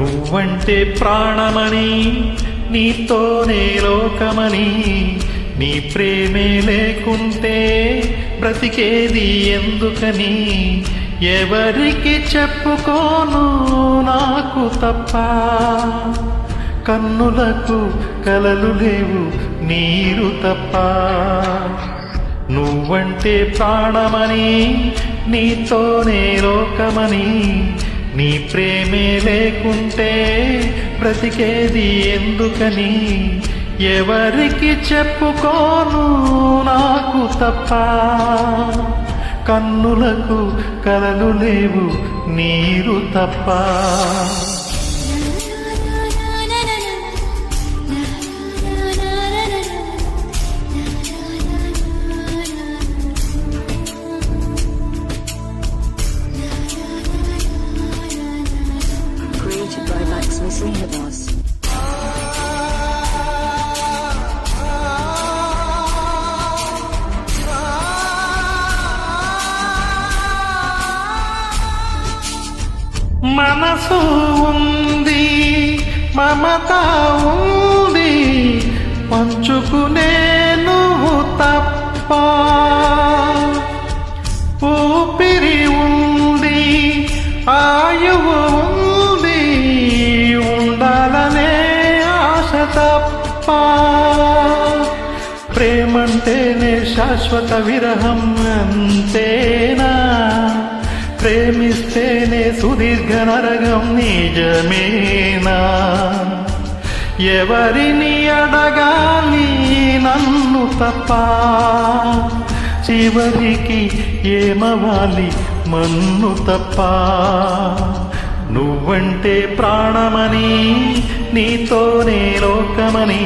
నువ్వంటే ప్రాణమని, నీతోనే లోకమని, నీ ప్రేమే లేకుంటే బ్రతికేది ఎందుకని, ఎవరికి చెప్పుకోను నాకు తప్ప. కన్నులకు కలలు లేవు నీరు తప్ప. నువ్వంటే ప్రాణమని, నీతోనే లోకమని, నీ ప్రేమే లేకుంటే బ్రతికేది ఎందుకని, ఎవరికి చెప్పుకోను నాకు తప్ప. కన్నులకు కలలు లేవు నీరు తప్ప. మనసు ఉంది, మమత ఉంది, పంచుకునే నువ్వు తప్ప. ఊపిరి ఉంది, ఆయువు ఉంది, ఉండాలనే ఆశ తప్ప. ప్రేమంటేనే శాశ్వత విరహం అంతేనా? ప్రేమిస్తేనే సుదీర్ఘ నరగం నిజమేనా? ఎవరిని అడగాలి నన్ను తప్ప? చివరికి ఏమవాలి మన్ను తప్ప. నువ్వంటే ప్రాణమని, నీతోనే లోకమని,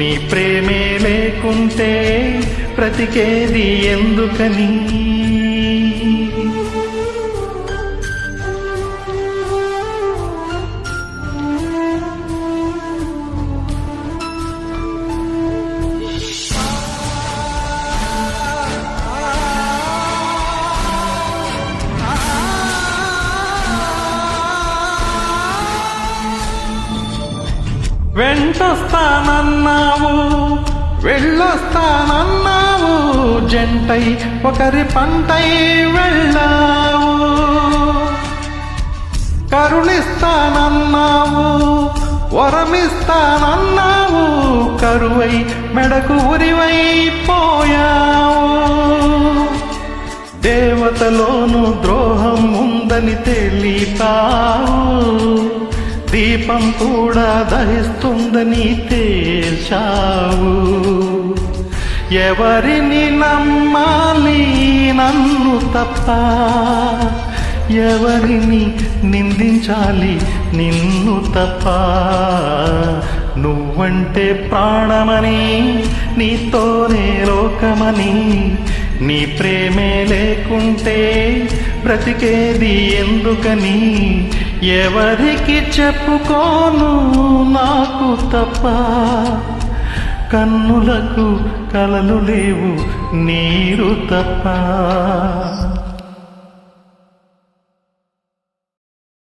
నీ ప్రేమే లేకుంటే బ్రతికేది ఎందుకని. వెంటొస్తానన్నావు, వెళ్ళొస్తానన్నావు, జంటై ఒకరి పంటై వెళ్ళావు. కరుణిస్తానన్నావు, వరమిస్తానన్నావు, కరువై మెడకు ఉరివైపోయావు. దేవతలోను ద్రోహం ఉందని తెలిపావు, దీపం కూడా దహిస్తుందని తేల్చావు. ఎవరిని నమ్మాలి నన్ను తప్ప? ఎవరిని నిందించాలి నిన్ను తప్ప? నువ్వంటే ప్రాణమని, నీతోనే లోకమని, నీ ప్రేమే లేకుంటే బ్రతికేది ఎందుకని, ఎవరికి చెప్పుకోను నాకు తప్ప. కన్నులకు కలలు లేవు నీరు తప్ప.